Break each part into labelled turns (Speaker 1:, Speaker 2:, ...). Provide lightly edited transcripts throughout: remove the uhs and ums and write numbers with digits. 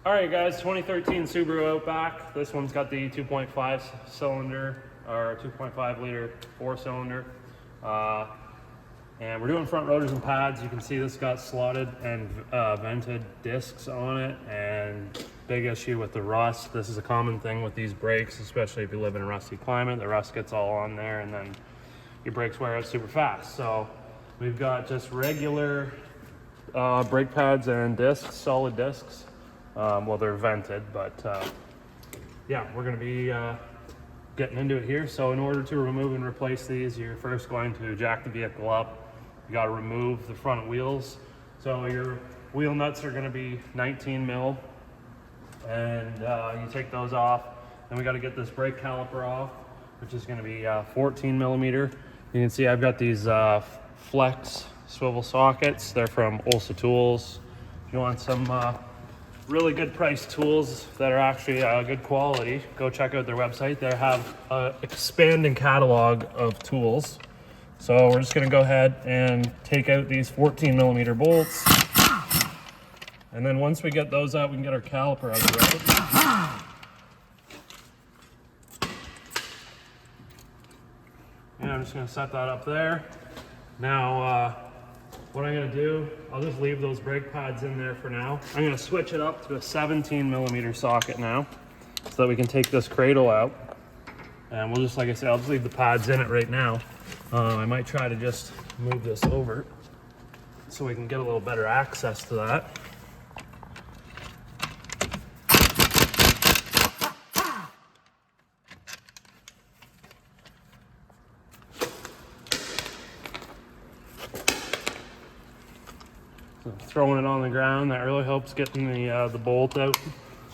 Speaker 1: All right, guys, 2013 Subaru Outback. This one's got the 2.5 cylinder or 2.5 liter 4-cylinder. And we're doing front rotors and pads. You can see this got slotted and vented discs on it, and big issue with the rust. This is a common thing with these brakes, especially if you live in a rusty climate. The rust gets all on there and then your brakes wear out super fast. So we've got just regular brake pads and discs, solid discs. Well, they're vented, but yeah, we're going to be getting into it here. So in order to remove and replace these, you're first going to jack the vehicle up. You got to remove the front wheels. So your wheel nuts are going to be 19 mil, and you take those off. Then we got to get this brake caliper off, which is going to be 14 millimeter. You can see I've got these flex swivel sockets. They're from Olsa Tools. If you want some really good price tools that are actually good quality, go check out their website. They have an expanding catalog of tools. So we're just going to go ahead and take out these 14 millimeter bolts, and then once we get those out, we can get our caliper out of the way. And I'm just going to set that up there. Now what I'm going to do, I'll just leave those brake pads in there for now. I'm going to switch it up to a 17 millimeter socket now, so that we can take this cradle out. And we'll just, like I said, I'll just leave the pads in it right now. I might try to just move this over so we can get a little better access to that. So throwing it on the ground, that really helps getting the bolt out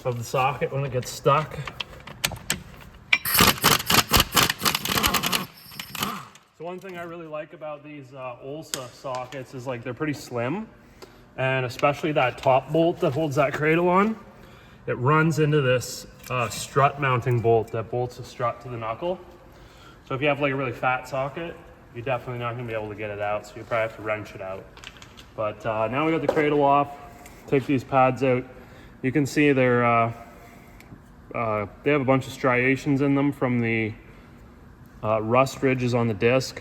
Speaker 1: of the socket when it gets stuck. So one thing I really like about these Olsa sockets is like they're pretty slim, and especially that top bolt that holds that cradle on, it runs into this strut mounting bolt that bolts the strut to the knuckle. So if you have like a really fat socket, you're definitely not going to be able to get it out, so you probably have to wrench it out. But now we got the cradle off, take these pads out. You can see they have a bunch of striations in them from the rust ridges on the disc.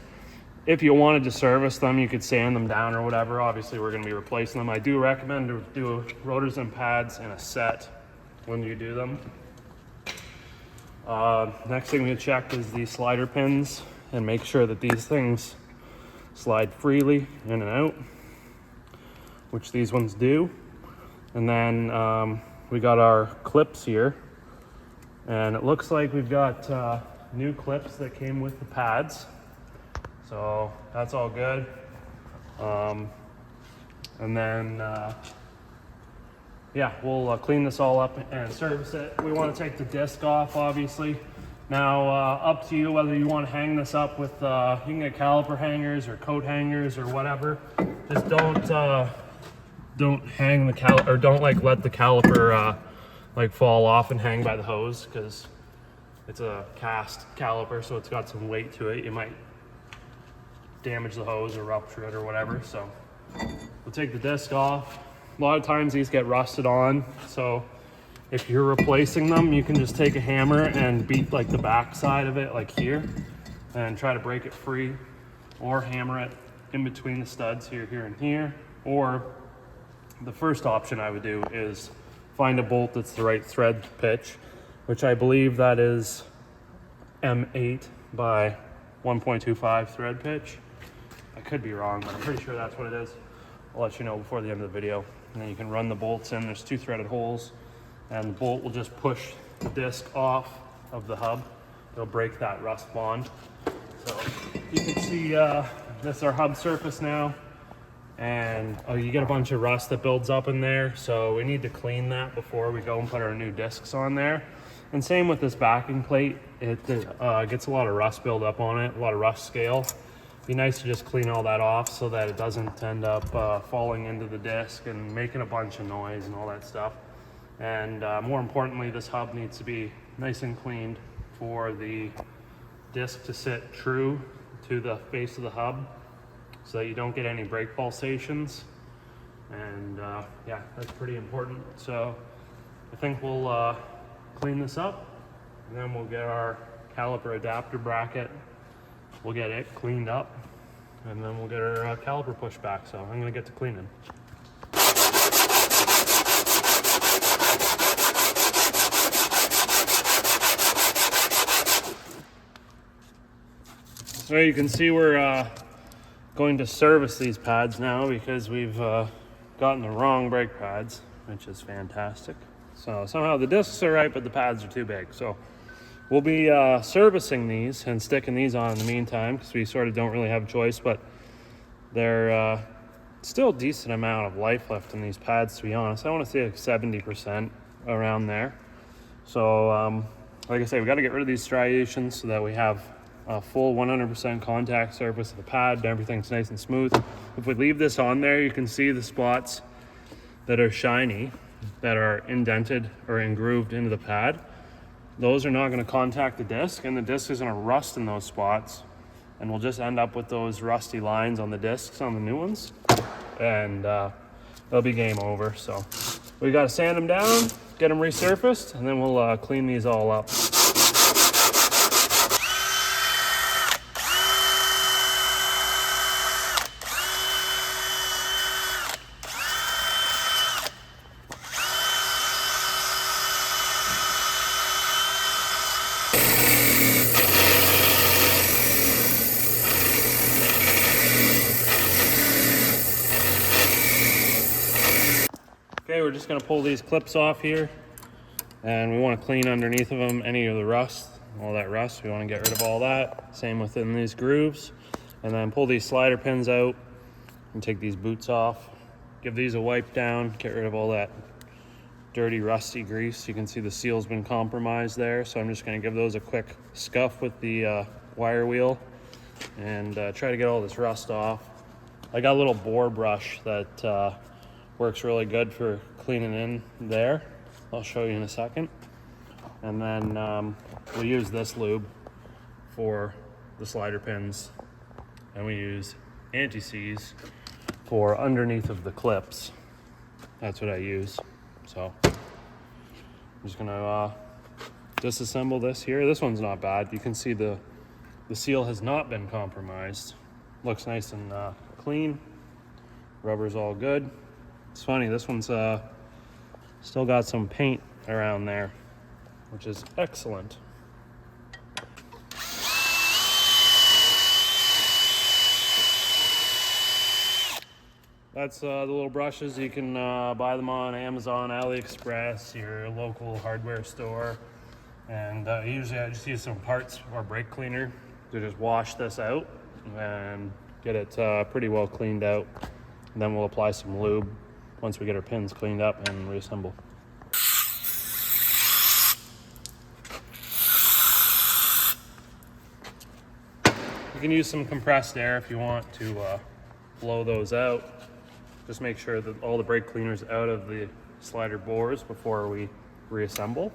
Speaker 1: If you wanted to service them, you could sand them down or whatever. Obviously, we're going to be replacing them. I do recommend to do rotors and pads in a set when you do them. Next thing we check is the slider pins and make sure that these things slide freely in and out, which these ones do. And then we got our clips here, and it looks like we've got new clips that came with the pads, so that's all good. And then yeah, we'll clean this all up and service it. We want to take the disc off, obviously. Now up to you whether you want to hang this up with you can get caliper hangers or coat hangers or whatever. Just don't hang the caliper, or don't like let the caliper like fall off and hang by the hose, because it's a cast caliper, so it's got some weight to it. You might damage the hose or rupture it or whatever. So we'll take the disc off. A lot of times these get rusted on, so if you're replacing them, you can just take a hammer and beat like the back side of it, like here, and try to break it free, or hammer it in between the studs here, and here. Or the first option I would do is find a bolt that's the right thread pitch, which I believe that is M8 by 1.25 thread pitch. I could be wrong, but I'm pretty sure that's what it is. I'll let you know before the end of the video. And then you can run the bolts in. There's 2 threaded holes, and the bolt will just push the disc off of the hub. It'll break that rust bond. So you can see this is our hub surface now, and you get a bunch of rust that builds up in there, so we need to clean that before we go and put our new discs on there. And same with this backing plate, it gets a lot of rust build up on it, a lot of rust scale. Be nice to just clean all that off so that it doesn't end up falling into the disc and making a bunch of noise and all that stuff. And more importantly, this hub needs to be nice and cleaned for the disc to sit true to the face of the hub, so that you don't get any brake pulsations. And yeah, that's pretty important. So I think we'll clean this up, and then we'll get our caliper adapter bracket. We'll get it cleaned up, and then we'll get our caliper pushed back. So I'm gonna get to cleaning. So you can see we're going to service these pads now because we've gotten the wrong brake pads, which is fantastic. So somehow the discs are right, but the pads are too big. So we'll be servicing these and sticking these on in the meantime because we sort of don't really have a choice, but they're still a decent amount of life left in these pads, to be honest. I want to say like 70% around there. So like I say, we got to get rid of these striations so that we have a full 100% contact surface of the pad. Everything's nice and smooth. If we leave this on there, you can see the spots that are shiny, that are indented or engrooved into the pad. Those are not going to contact the disc, and the disc is going to rust in those spots, and we'll just end up with those rusty lines on the discs on the new ones, and it'll be game over. So we got to sand them down, get them resurfaced, and then we'll clean these all up. Okay, we're just going to pull these clips off here, and we want to clean underneath of them any of the rust, all that rust. We want to get rid of all that. Same within these grooves, and then pull these slider pins out and take these boots off. Give these a wipe down, get rid of all that dirty, rusty grease. You can see the seal's been compromised there, so I'm just going to give those a quick scuff with the wire wheel and try to get all this rust off. I got a little bore brush that works really good for cleaning in there. I'll show you in a second. And then we'll use this lube for the slider pins, and we use anti-seize for underneath of the clips. That's what I use. So I'm just gonna disassemble this here. This one's not bad. You can see the seal has not been compromised. Looks nice and clean. Rubber's all good. It's funny, this one's still got some paint around there, which is excellent. That's the little brushes. You can buy them on Amazon, AliExpress, your local hardware store. And usually I just use some parts or brake cleaner to just wash this out and get it pretty well cleaned out. And then we'll apply some lube once we get our pins cleaned up and reassemble. You can use some compressed air if you want to blow those out. Just make sure that all the brake cleaner's out of the slider bores before we reassemble.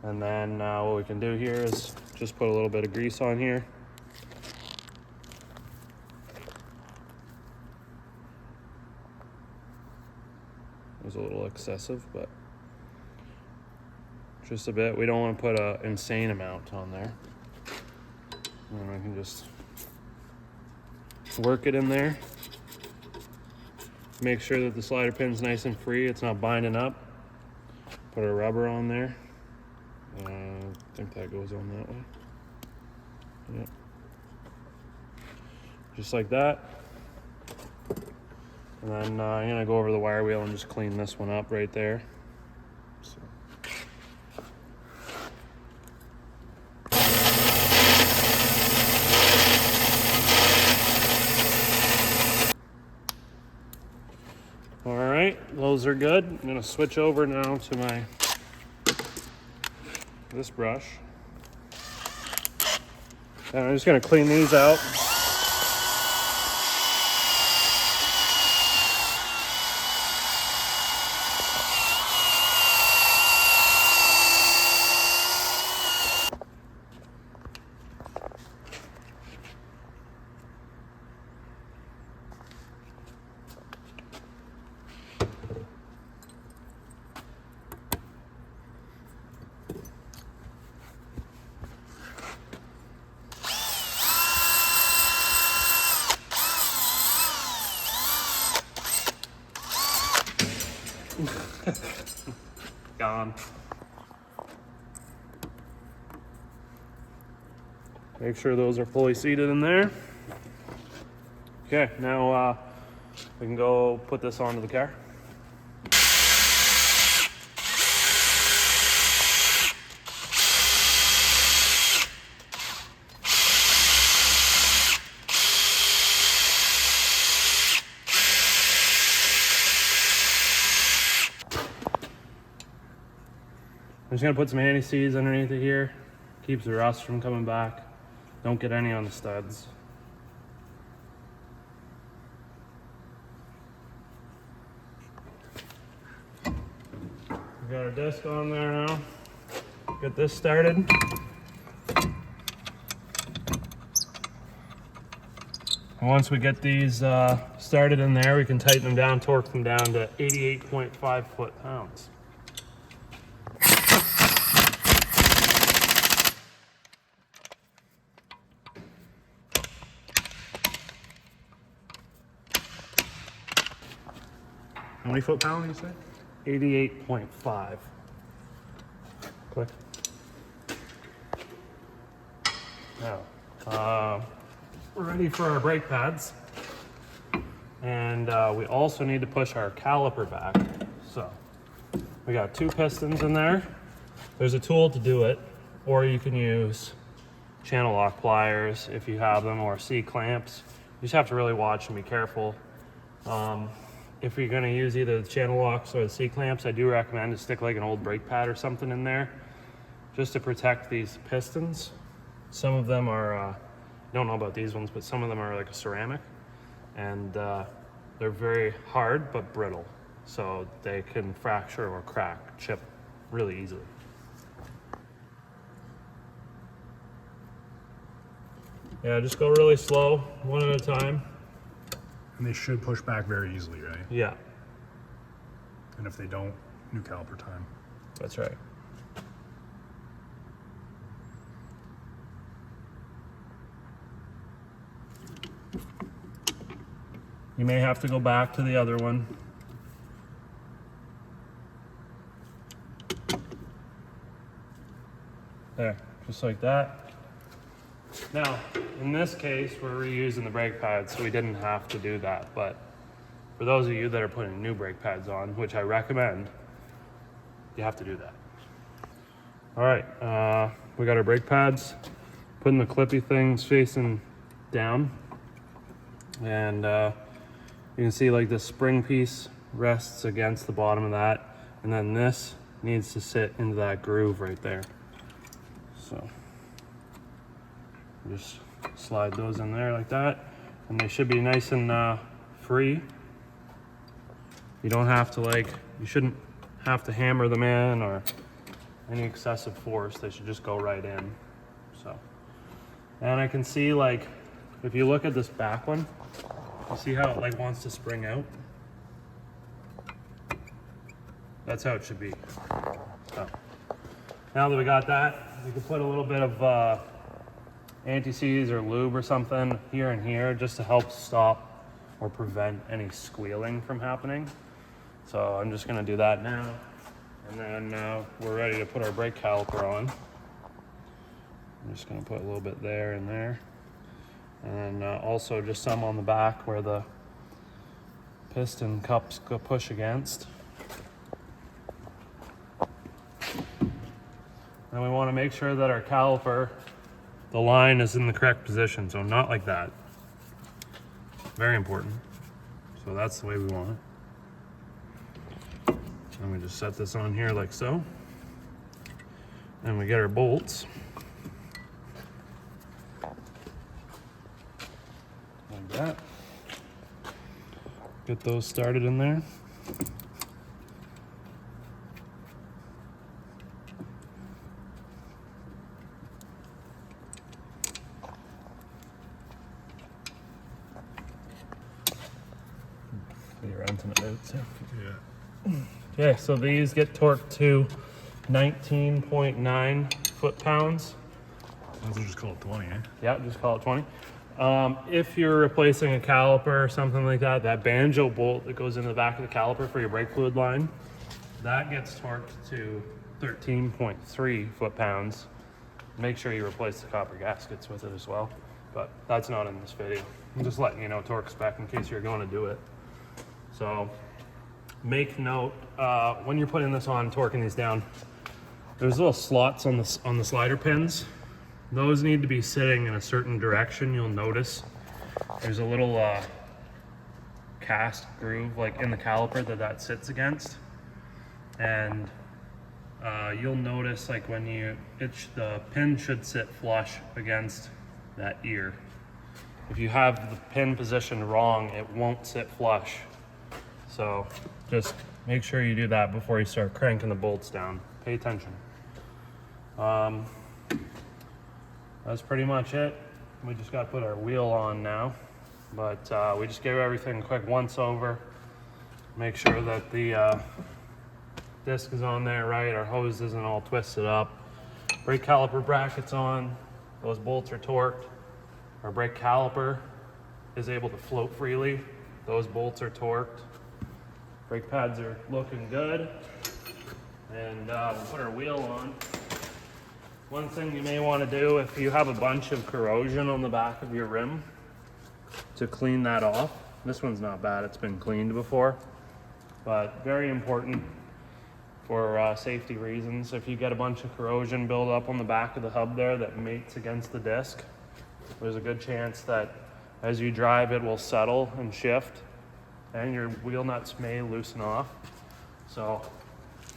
Speaker 1: And then what we can do here is just put a little bit of grease on here. It was a little excessive, but just a bit. We don't want to put an insane amount on there. And then we can just work it in there. Make sure that the slider pin's nice and free, it's not binding up. Put our rubber on there. I think that goes on that way. Yep. Just like that. And then I'm gonna go over the wire wheel and just clean this one up right there. So. All right, those are good. I'm gonna switch over now to this brush. And I'm just gonna clean these out. gone. Make sure those are fully seated in there. Okay, now we can go put this onto the car. I'm just gonna put some anti-seize underneath it here. Keeps the rust from coming back. Don't get any on the studs. We got our disc on there now. Get this started. Once we get these started in there, we can tighten them down, torque them down to 88.5 foot-pounds.
Speaker 2: How many foot-pounds you say?
Speaker 1: 88.5. Click. Now, we're ready for our brake pads. And we also need to push our caliper back. So, we got 2 pistons in there. There's a tool to do it, or you can use channel lock pliers if you have them, or C-clamps. You just have to really watch and be careful. If you're going to use either the channel locks or the C-clamps, I do recommend to stick like an old brake pad or something in there just to protect these pistons. Some of them are, I don't know about these ones, but some of them are like a ceramic, and they're very hard but brittle, so they can fracture or crack, chip really easily. Yeah, just go really slow, one at a time.
Speaker 2: And they should push back very easily, right?
Speaker 1: Yeah.
Speaker 2: And if they don't, new caliper time.
Speaker 1: That's right. You may have to go back to the other one. There, just like that. Now, in this case, we're reusing the brake pads, so we didn't have to do that. But for those of you that are putting new brake pads on, which I recommend, you have to do that. All right, we got our brake pads, putting the clippy things facing down. And you can see like the spring piece rests against the bottom of that. And then this needs to sit into that groove right there. So just slide those in there like that, and they should be nice and free. You don't have to you shouldn't have to hammer them in or any excessive force. They should just go right in. So, and I can see if you look at this back one, you see how it wants to spring out? That's how it should be. So, now that we got that, we can put a little bit of anti-seize or lube or something here and here just to help stop or prevent any squealing from happening. So I'm just going to do that now, and then we're ready to put our brake caliper on. I'm just going to put a little bit there and there, and also just some on the back where the piston cups go push against. And we want to make sure that our caliper, the line is in the correct position, so not like that. Very important. So that's the way we want it. And we just set this on here like so. And we get our bolts. Like that. Get those started in there. You're renting it out too.
Speaker 2: Yeah.
Speaker 1: Okay, so these get torqued to 19.9 foot-pounds.
Speaker 2: Let's just call it 20, eh?
Speaker 1: Yeah, just call it 20. If you're replacing a caliper or something like that, that banjo bolt that goes in the back of the caliper for your brake fluid line, that gets torqued to 13.3 foot-pounds. Make sure you replace the copper gaskets with it as well, but that's not in this video. I'm just letting you know torque spec in case you're going to do it. So make note when you're putting this on, torquing these down, there's little slots on the slider pins. Those need to be sitting in a certain direction. You'll notice there's a little cast groove like in the caliper that sits against, and you'll notice like when the pin should sit flush against that ear. If you have the pin position wrong, it won't sit flush. So just make sure you do that before you start cranking the bolts down. Pay attention. That's pretty much it. We just got to put our wheel on now, but we just gave everything a quick once over. Make sure that the disc is on there right, our hose isn't all twisted up. Brake caliper brackets on, those bolts are torqued. Our brake caliper is able to float freely. Those bolts are torqued. Brake pads are looking good. And we'll put our wheel on. One thing you may want to do if you have a bunch of corrosion on the back of your rim, to clean that off. This one's not bad, it's been cleaned before, but very important for safety reasons. If you get a bunch of corrosion build up on the back of the hub there that mates against the disc, there's a good chance that as you drive it will settle and shift and your wheel nuts may loosen off. So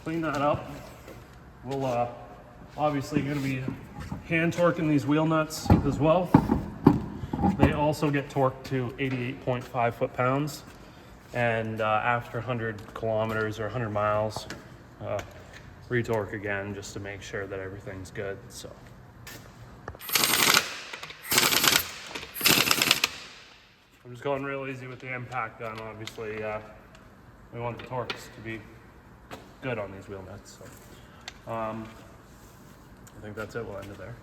Speaker 1: clean that up. We'll obviously going to be hand torquing these wheel nuts as well. They also get torqued to 88.5 foot-pounds, and after 100 kilometers or 100 miles, retorque again just to make sure that everything's good. So I'm just going real easy with the impact gun. Obviously, we want the torques to be good on these wheel nuts. So I think that's it. We'll end it there.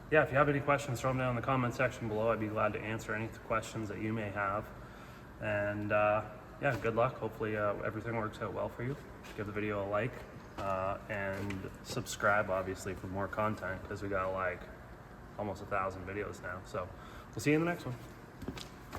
Speaker 1: Yeah, if you have any questions, throw them down in the comment section below. I'd be glad to answer any questions that you may have. And yeah, good luck. Hopefully everything works out well for you. Give the video a like and subscribe, obviously, for more content, because we got like almost 1,000 videos now. So we'll see you in the next one.